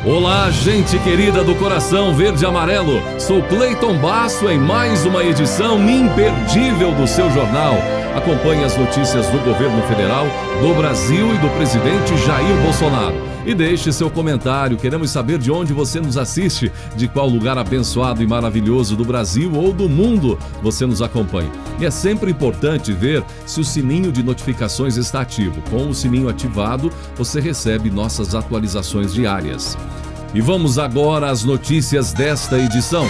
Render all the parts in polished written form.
Olá, gente querida do coração verde e amarelo. Sou Cleiton Basso em mais uma edição imperdível do seu jornal. Acompanhe as notícias do governo federal, do Brasil e do presidente Jair Bolsonaro. E deixe seu comentário, queremos saber de onde você nos assiste, de qual lugar abençoado e maravilhoso do Brasil ou do mundo você nos acompanha. E é sempre importante ver se o sininho de notificações está ativo. Com o sininho ativado, você recebe nossas atualizações diárias. E vamos agora às notícias desta edição.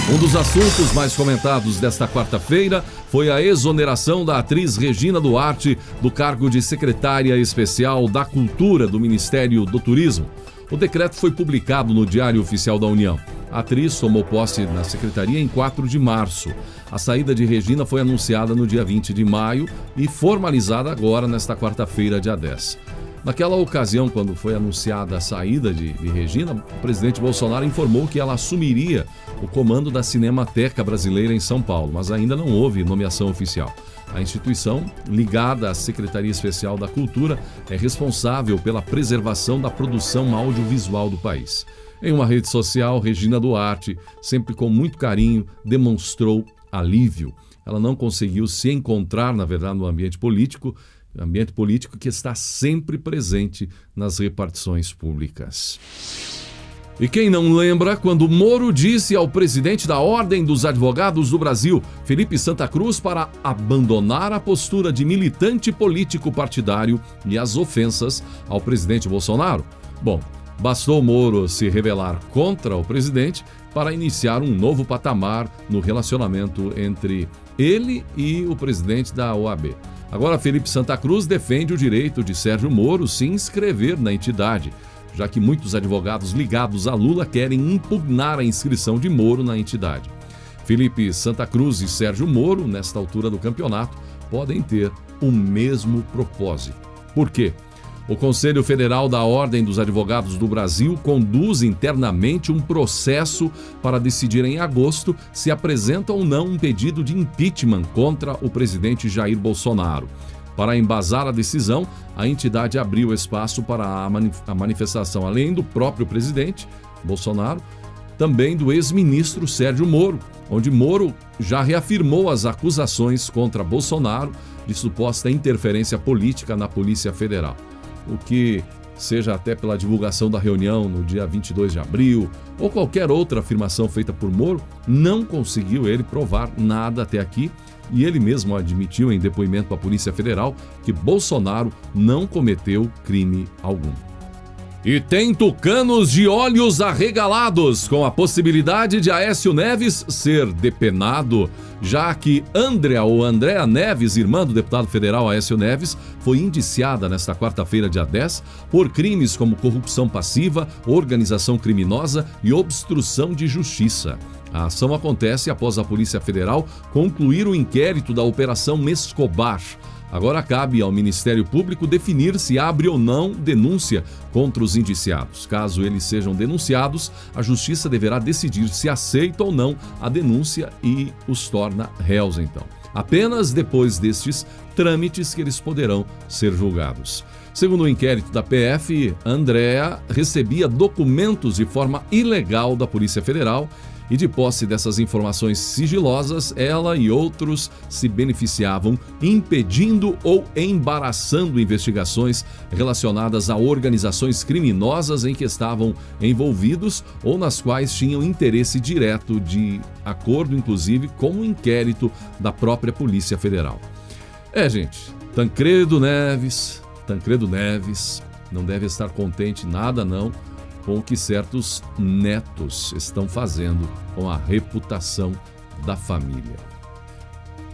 Um dos assuntos mais comentados desta quarta-feira foi a exoneração da atriz Regina Duarte do cargo de secretária especial da Cultura do Ministério do Turismo. O decreto foi publicado no Diário Oficial da União. A atriz tomou posse na secretaria em 4 de março. A saída de Regina foi anunciada no dia 20 de maio e formalizada agora nesta quarta-feira, dia 10. Naquela ocasião, quando foi anunciada a saída de Regina, o presidente Bolsonaro informou que ela assumiria o comando da Cinemateca Brasileira em São Paulo, mas ainda não houve nomeação oficial. A instituição, ligada à Secretaria Especial da Cultura, é responsável pela preservação da produção audiovisual do país. Em uma rede social, Regina Duarte, sempre com muito carinho, demonstrou alívio. Ela não conseguiu se encontrar, na verdade, no ambiente político que está sempre presente nas repartições públicas. E quem não lembra quando Moro disse ao presidente da Ordem dos Advogados do Brasil, Felipe Santa Cruz, para abandonar a postura de militante político partidário e as ofensas ao presidente Bolsonaro? Bom, bastou Moro se rebelar contra o presidente para iniciar um novo patamar no relacionamento entre ele e o presidente da OAB. Agora, Felipe Santa Cruz defende o direito de Sérgio Moro se inscrever na entidade, já que muitos advogados ligados a Lula querem impugnar a inscrição de Moro na entidade. Felipe Santa Cruz e Sérgio Moro, nesta altura do campeonato, podem ter o mesmo propósito. Por quê? O Conselho Federal da Ordem dos Advogados do Brasil conduz internamente um processo para decidir em agosto se apresenta ou não um pedido de impeachment contra o presidente Jair Bolsonaro. Para embasar a decisão, a entidade abriu espaço para a manifestação, além do próprio presidente Bolsonaro, também do ex-ministro Sérgio Moro, onde Moro já reafirmou as acusações contra Bolsonaro de suposta interferência política na Polícia Federal. O que, seja até pela divulgação da reunião no dia 22 de abril, ou qualquer outra afirmação feita por Moro, não conseguiu ele provar nada até aqui, e ele mesmo admitiu em depoimento à Polícia Federal que Bolsonaro não cometeu crime algum. E tem tucanos de olhos arregalados, com a possibilidade de Aécio Neves ser depenado, já que Andréa Neves, irmã do deputado federal Aécio Neves, foi indiciada nesta quarta-feira, dia 10, por crimes como corrupção passiva, organização criminosa e obstrução de justiça. A ação acontece após a Polícia Federal concluir o inquérito da Operação Escobar. Agora cabe ao Ministério Público definir se abre ou não denúncia contra os indiciados. Caso eles sejam denunciados, a Justiça deverá decidir se aceita ou não a denúncia e os torna réus, então. Apenas depois destes trâmites que eles poderão ser julgados. Segundo o inquérito da PF, Andréa recebia documentos de forma ilegal da Polícia Federal e, de posse dessas informações sigilosas, ela e outros se beneficiavam, impedindo ou embaraçando investigações relacionadas a organizações criminosas em que estavam envolvidos ou nas quais tinham interesse direto, de acordo, inclusive, com o inquérito da própria Polícia Federal. Gente, Tancredo Neves não deve estar contente nada não com o que certos netos estão fazendo com a reputação da família.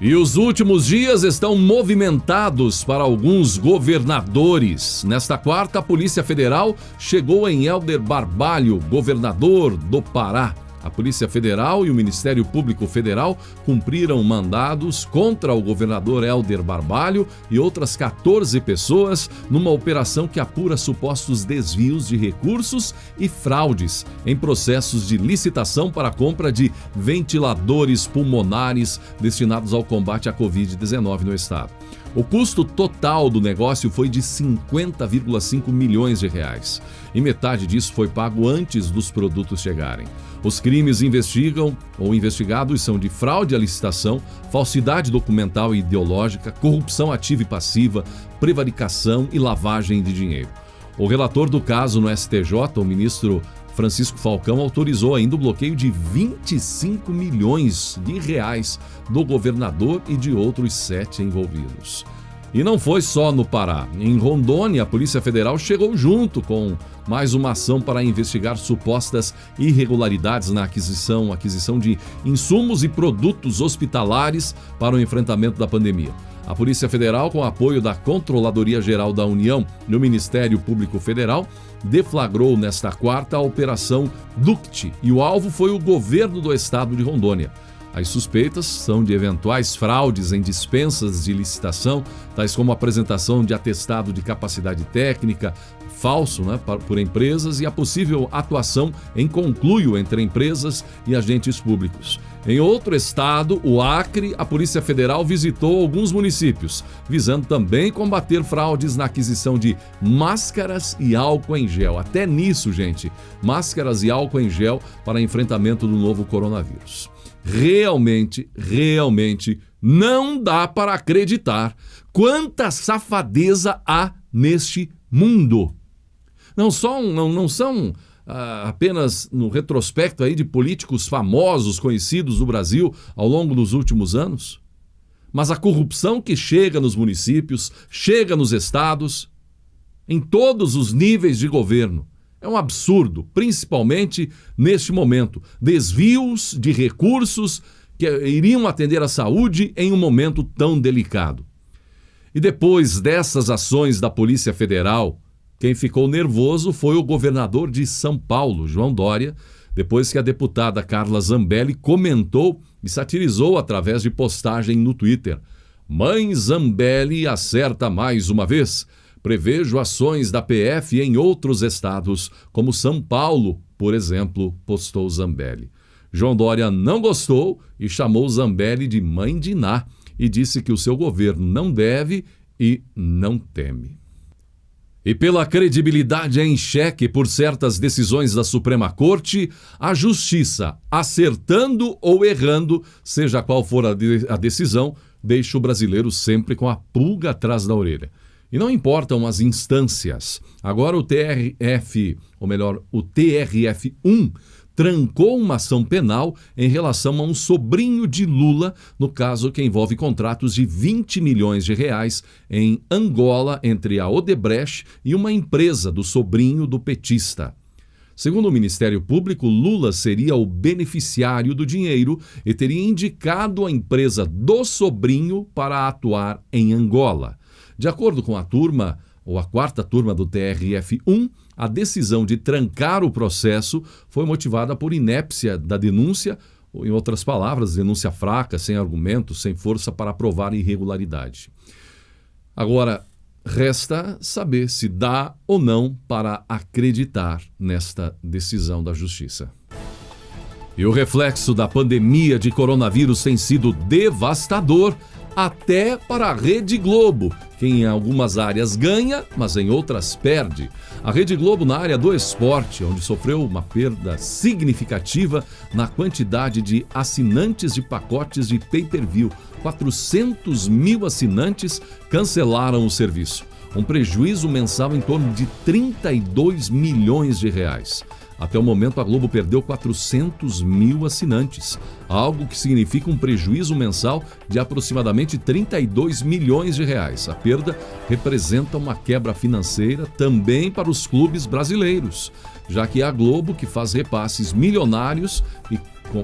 E os últimos dias estão movimentados para alguns governadores. Nesta quarta, a Polícia Federal chegou em Helder Barbalho, governador do Pará. A Polícia Federal e o Ministério Público Federal cumpriram mandados contra o governador Helder Barbalho e outras 14 pessoas numa operação que apura supostos desvios de recursos e fraudes em processos de licitação para a compra de ventiladores pulmonares destinados ao combate à Covid-19 no estado. O custo total do negócio foi de 50,5 milhões de reais. E metade disso foi pago antes dos produtos chegarem. Os crimes investigados são de fraude à licitação, falsidade documental e ideológica, corrupção ativa e passiva, prevaricação e lavagem de dinheiro. O relator do caso no STJ, o ministro Francisco Falcão, autorizou ainda o bloqueio de 25 milhões de reais do governador e de outros 7 envolvidos. E não foi só no Pará. Em Rondônia, a Polícia Federal chegou junto com mais uma ação para investigar supostas irregularidades na aquisição de insumos e produtos hospitalares para o enfrentamento da pandemia. A Polícia Federal, com apoio da Controladoria Geral da União e o Ministério Público Federal, deflagrou nesta quarta a Operação Duct e o alvo foi o governo do estado de Rondônia. As suspeitas são de eventuais fraudes em dispensas de licitação, tais como apresentação de atestado de capacidade técnica falso por empresas e a possível atuação em conluio entre empresas e agentes públicos. Em outro estado, o Acre, a Polícia Federal visitou alguns municípios, visando também combater fraudes na aquisição de máscaras e álcool em gel. Até nisso, gente, máscaras e álcool em gel para enfrentamento do novo coronavírus. Realmente não dá para acreditar quanta safadeza há neste mundo. Não são apenas no retrospecto aí de políticos famosos, conhecidos do Brasil ao longo dos últimos anos, mas a corrupção que chega nos municípios, chega nos estados, em todos os níveis de governo. É um absurdo, principalmente neste momento. Desvios de recursos que iriam atender à saúde em um momento tão delicado. E depois dessas ações da Polícia Federal, quem ficou nervoso foi o governador de São Paulo, João Dória, depois que a deputada Carla Zambelli comentou e satirizou através de postagem no Twitter. Mãe Zambelli acerta mais uma vez. Prevejo ações da PF em outros estados, como São Paulo, por exemplo, postou Zambelli. João Dória não gostou e chamou Zambelli de mãe de Ná e disse que o seu governo não deve e não teme. E pela credibilidade em xeque por certas decisões da Suprema Corte, a Justiça, acertando ou errando, seja qual for a decisão, deixa o brasileiro sempre com a pulga atrás da orelha. E não importam as instâncias. Agora o TRF1 trancou uma ação penal em relação a um sobrinho de Lula, no caso que envolve contratos de 20 milhões de reais em Angola entre a Odebrecht e uma empresa do sobrinho do petista. Segundo o Ministério Público, Lula seria o beneficiário do dinheiro e teria indicado a empresa do sobrinho para atuar em Angola. De acordo com a quarta turma do TRF1, a decisão de trancar o processo foi motivada por inépcia da denúncia, ou, em outras palavras, denúncia fraca, sem argumentos, sem força para provar irregularidade. Agora, resta saber se dá ou não para acreditar nesta decisão da Justiça. E o reflexo da pandemia de coronavírus tem sido devastador até para a Rede Globo, que em algumas áreas ganha, mas em outras perde. A Rede Globo na área do esporte, onde sofreu uma perda significativa na quantidade de assinantes de pacotes de pay-per-view. 400 mil assinantes cancelaram o serviço. Um prejuízo mensal em torno de 32 milhões de reais. Até o momento, a Globo perdeu 400 mil assinantes, algo que significa um prejuízo mensal de aproximadamente 32 milhões de reais. A perda representa uma quebra financeira também para os clubes brasileiros, já que é a Globo que faz repasses milionários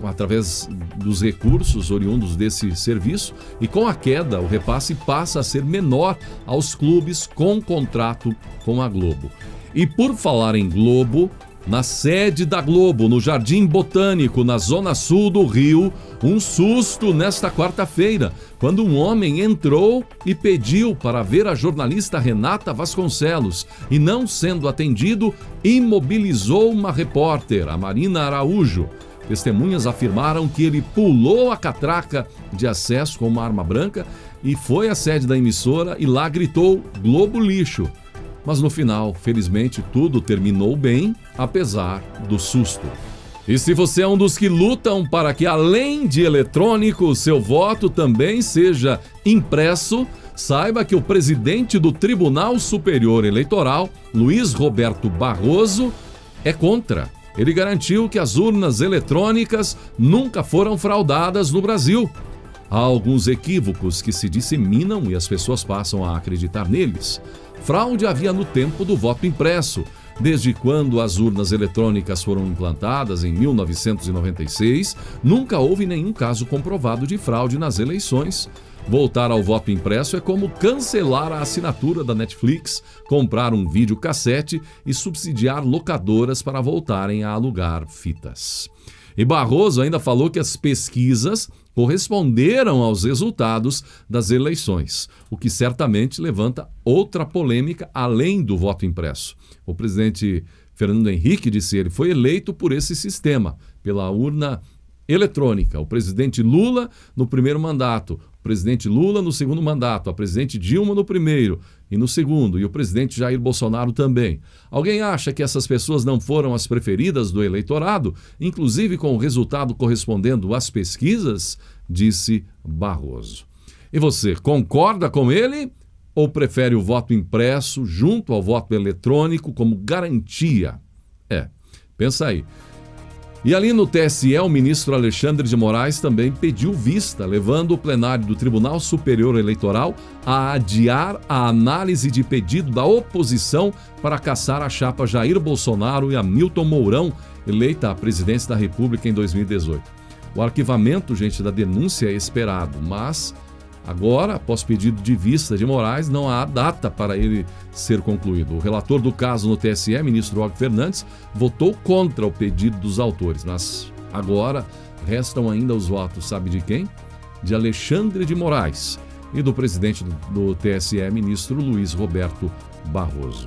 através dos recursos oriundos desse serviço, e com a queda, o repasse passa a ser menor aos clubes com contrato com a Globo. E por falar em Globo, na sede da Globo, no Jardim Botânico, na zona sul do Rio, um susto nesta quarta-feira, quando um homem entrou e pediu para ver a jornalista Renata Vasconcelos e, não sendo atendido, imobilizou uma repórter, a Marina Araújo. Testemunhas afirmaram que ele pulou a catraca de acesso com uma arma branca e foi à sede da emissora e lá gritou Globo lixo. Mas no final, felizmente, tudo terminou bem, apesar do susto. E se você é um dos que lutam para que, além de eletrônico, o seu voto também seja impresso, saiba que o presidente do Tribunal Superior Eleitoral, Luiz Roberto Barroso, é contra. Ele garantiu que as urnas eletrônicas nunca foram fraudadas no Brasil. Há alguns equívocos que se disseminam e as pessoas passam a acreditar neles. Fraude havia no tempo do voto impresso. Desde quando as urnas eletrônicas foram implantadas em 1996, nunca houve nenhum caso comprovado de fraude nas eleições. Voltar ao voto impresso é como cancelar a assinatura da Netflix, comprar um videocassete e subsidiar locadoras para voltarem a alugar fitas. E Barroso ainda falou que as pesquisas corresponderam aos resultados das eleições, o que certamente levanta outra polêmica além do voto impresso. O presidente Fernando Henrique disse que ele foi eleito por esse sistema, pela urna eletrônica. O presidente Lula no primeiro mandato, o presidente Lula no segundo mandato, a presidente Dilma no primeiro e no segundo, e o presidente Jair Bolsonaro também. Alguém acha que essas pessoas não foram as preferidas do eleitorado, inclusive com o resultado correspondendo às pesquisas? Disse Barroso. E você, concorda com ele ou prefere o voto impresso junto ao voto eletrônico como garantia? Pensa aí. E ali no TSE, o ministro Alexandre de Moraes também pediu vista, levando o plenário do Tribunal Superior Eleitoral a adiar a análise de pedido da oposição para cassar a chapa Jair Bolsonaro e Hamilton Mourão, eleita à presidência da República em 2018. O arquivamento, gente, da denúncia é esperado, mas agora, após pedido de vista de Moraes, não há data para ele ser concluído. O relator do caso no TSE, ministro Og Fernandes, votou contra o pedido dos autores, mas agora restam ainda os votos, sabe de quem? De Alexandre de Moraes e do presidente do TSE, ministro Luiz Roberto Barroso.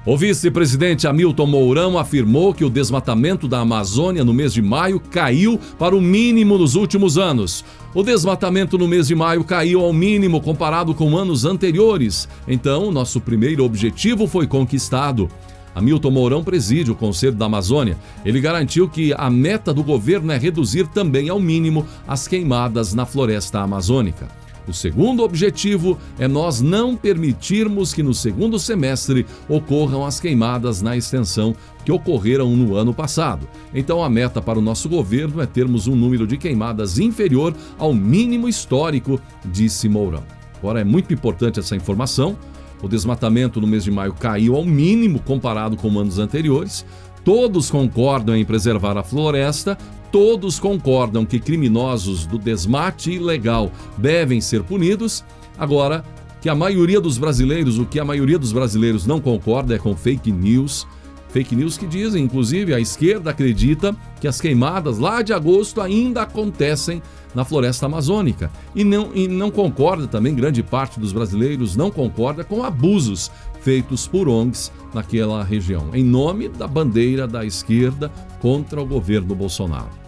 O vice-presidente Hamilton Mourão afirmou que o desmatamento da Amazônia no mês de maio caiu para o mínimo nos últimos anos. O desmatamento no mês de maio caiu ao mínimo comparado com anos anteriores. Então, nosso primeiro objetivo foi conquistado. Hamilton Mourão preside o Conselho da Amazônia. Ele garantiu que a meta do governo é reduzir também ao mínimo as queimadas na floresta amazônica. O segundo objetivo é nós não permitirmos que no segundo semestre ocorram as queimadas na extensão que ocorreram no ano passado. Então a meta para o nosso governo é termos um número de queimadas inferior ao mínimo histórico, disse Mourão. Agora é muito importante essa informação. O desmatamento no mês de maio caiu ao mínimo comparado com anos anteriores. Todos concordam em preservar a floresta, todos concordam que criminosos do desmate ilegal devem ser punidos. Agora, que a maioria dos brasileiros, o que a maioria dos brasileiros não concorda é com fake news. Fake news que dizem, inclusive, a esquerda acredita que as queimadas lá de agosto ainda acontecem na floresta amazônica. E não concorda também, grande parte dos brasileiros não concorda com abusos feitos por ONGs naquela região, em nome da bandeira da esquerda contra o governo Bolsonaro.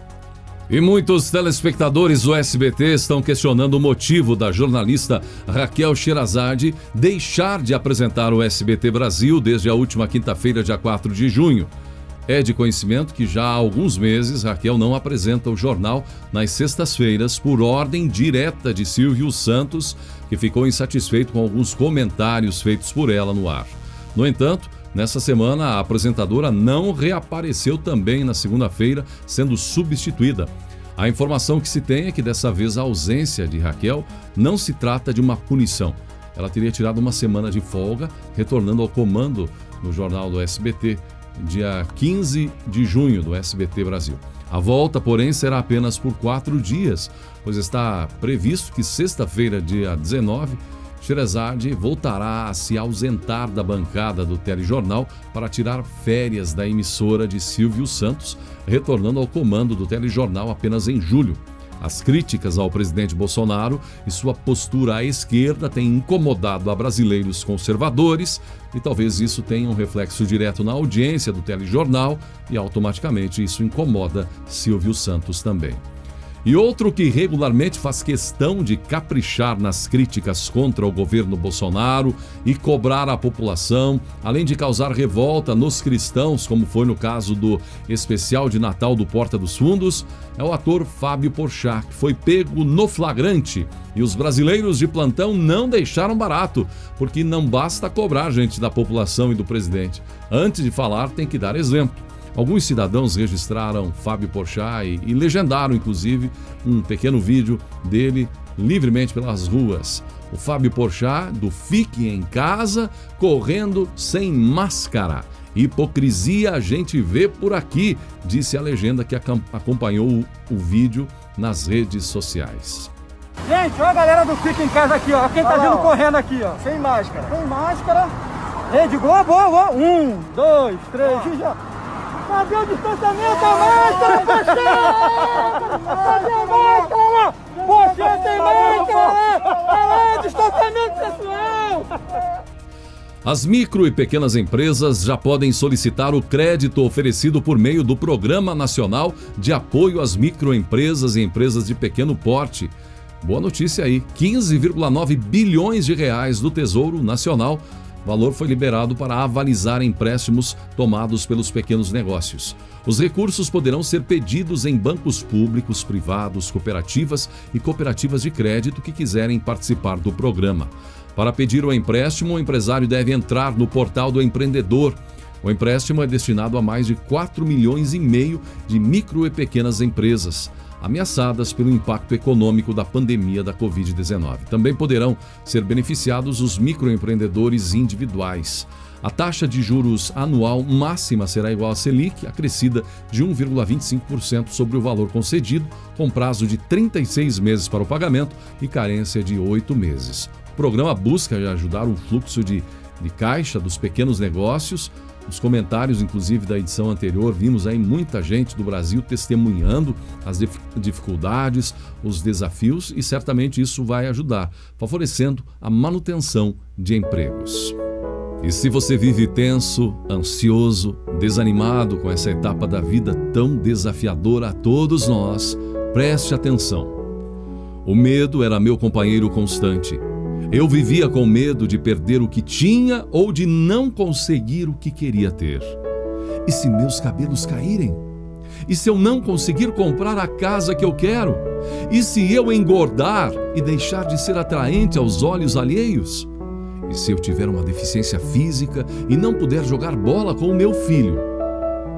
E muitos telespectadores do SBT estão questionando o motivo da jornalista Raquel Sherazade deixar de apresentar o SBT Brasil desde a última quinta-feira, dia 4 de junho. É de conhecimento que já há alguns meses Raquel não apresenta o jornal nas sextas-feiras por ordem direta de Silvio Santos, que ficou insatisfeito com alguns comentários feitos por ela no ar. No entanto, nessa semana a apresentadora não reapareceu também na segunda-feira, sendo substituída. A informação que se tem é que dessa vez a ausência de Raquel não se trata de uma punição. Ela teria tirado uma semana de folga, retornando ao comando no jornal do SBT, dia 15 de junho do SBT Brasil. A volta, porém, será apenas por 4 dias, pois está previsto que sexta-feira, dia 19, Sherazade voltará a se ausentar da bancada do telejornal para tirar férias da emissora de Silvio Santos, retornando ao comando do telejornal apenas em julho. As críticas ao presidente Bolsonaro e sua postura à esquerda têm incomodado a brasileiros conservadores e talvez isso tenha um reflexo direto na audiência do telejornal e automaticamente isso incomoda Silvio Santos também. E outro que regularmente faz questão de caprichar nas críticas contra o governo Bolsonaro e cobrar a população, além de causar revolta nos cristãos, como foi no caso do especial de Natal do Porta dos Fundos, é o ator Fábio Porchat, que foi pego no flagrante. E os brasileiros de plantão não deixaram barato, porque não basta cobrar, gente, da população e do presidente. Antes de falar, tem que dar exemplo. Alguns cidadãos registraram Fábio Porchat e legendaram, inclusive, um pequeno vídeo dele livremente pelas ruas. O Fábio Porchat, do Fique em Casa, correndo sem máscara. Hipocrisia a gente vê por aqui, disse a legenda que acompanhou o vídeo nas redes sociais. Gente, olha a galera do Fique em Casa aqui, ó. Quem tá vindo correndo aqui, ó. Sem máscara. Sem máscara. Rede, boa, boa, boa. 1, 2, 3, já. Cadê o distanciamento? A máscara, Porchat! Cadê a máscara? Porchat tem máscara! Olha lá, distanciamento pessoal! As micro e pequenas empresas já podem solicitar o crédito oferecido por meio do Programa Nacional de Apoio às Microempresas e Empresas de Pequeno Porte. Boa notícia aí, 15,9 bilhões de reais do Tesouro Nacional. O valor foi liberado para avalizar empréstimos tomados pelos pequenos negócios. Os recursos poderão ser pedidos em bancos públicos, privados, cooperativas e cooperativas de crédito que quiserem participar do programa. Para pedir o empréstimo, o empresário deve entrar no portal do empreendedor. O empréstimo é destinado a mais de 4,5 milhões de micro e pequenas empresas ameaçadas pelo impacto econômico da pandemia da Covid-19. Também poderão ser beneficiados os microempreendedores individuais. A taxa de juros anual máxima será igual à Selic, acrescida de 1,25% sobre o valor concedido, com prazo de 36 meses para o pagamento e carência de 8 meses. O programa busca ajudar o fluxo de caixa dos pequenos negócios. Nos comentários, inclusive, da edição anterior, vimos aí muita gente do Brasil testemunhando as dificuldades, os desafios e certamente isso vai ajudar, favorecendo a manutenção de empregos. E se você vive tenso, ansioso, desanimado com essa etapa da vida tão desafiadora a todos nós, preste atenção. O medo era meu companheiro constante. Eu vivia com medo de perder o que tinha ou de não conseguir o que queria ter. E se meus cabelos caírem? E se eu não conseguir comprar a casa que eu quero? E se eu engordar e deixar de ser atraente aos olhos alheios? E se eu tiver uma deficiência física e não puder jogar bola com o meu filho?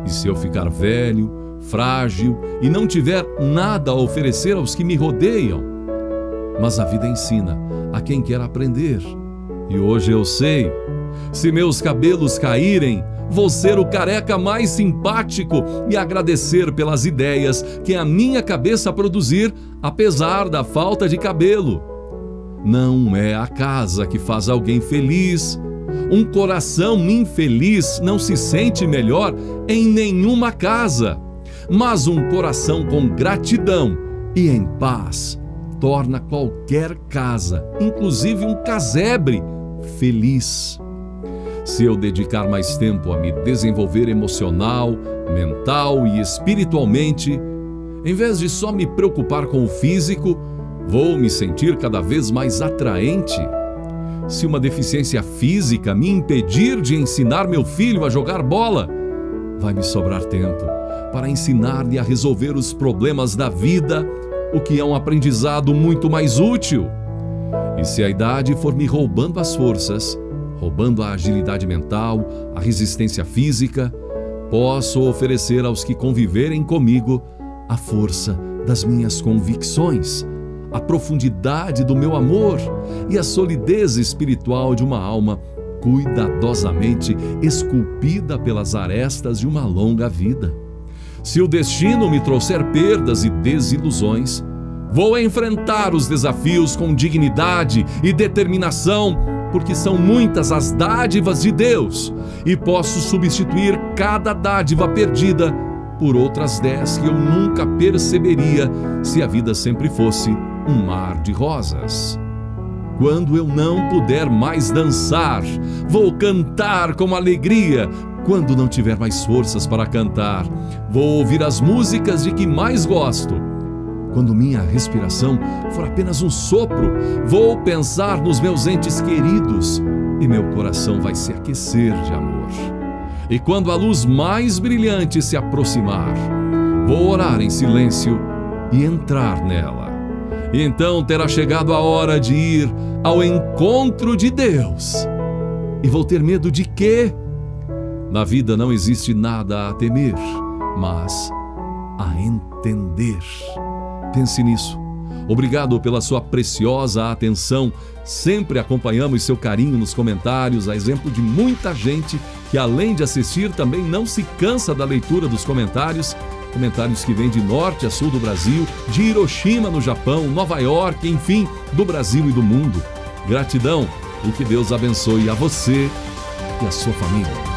E se eu ficar velho, frágil e não tiver nada a oferecer aos que me rodeiam? Mas a vida ensina a quem quer aprender. E hoje eu sei, se meus cabelos caírem, vou ser o careca mais simpático e agradecer pelas ideias que a minha cabeça produzir, apesar da falta de cabelo. Não é a casa que faz alguém feliz. Um coração infeliz não se sente melhor em nenhuma casa. Mas um coração com gratidão e em paz torna qualquer casa, inclusive um casebre, feliz. Se eu dedicar mais tempo a me desenvolver emocional, mental e espiritualmente, em vez de só me preocupar com o físico, vou me sentir cada vez mais atraente. Se uma deficiência física me impedir de ensinar meu filho a jogar bola, vai me sobrar tempo para ensinar-lhe a resolver os problemas da vida, o que é um aprendizado muito mais útil. E se a idade for me roubando as forças, roubando a agilidade mental, a resistência física, posso oferecer aos que conviverem comigo a força das minhas convicções, a profundidade do meu amor e a solidez espiritual de uma alma cuidadosamente esculpida pelas arestas de uma longa vida. Se o destino me trouxer perdas e desilusões, vou enfrentar os desafios com dignidade e determinação, porque são muitas as dádivas de Deus e posso substituir cada dádiva perdida por outras 10 que eu nunca perceberia se a vida sempre fosse um mar de rosas. Quando eu não puder mais dançar, vou cantar com alegria. Quando não tiver mais forças para cantar, vou ouvir as músicas de que mais gosto. Quando minha respiração for apenas um sopro, vou pensar nos meus entes queridos e meu coração vai se aquecer de amor. E quando a luz mais brilhante se aproximar, vou orar em silêncio e entrar nela. E então terá chegado a hora de ir ao encontro de Deus. E vou ter medo de quê? Na vida não existe nada a temer, mas a entender. Pense nisso. Obrigado pela sua preciosa atenção. Sempre acompanhamos seu carinho nos comentários, a exemplo de muita gente que, além de assistir, também não se cansa da leitura dos comentários. Comentários que vêm de norte a sul do Brasil, de Hiroshima no Japão, Nova York, enfim, do Brasil e do mundo. Gratidão e que Deus abençoe a você e a sua família.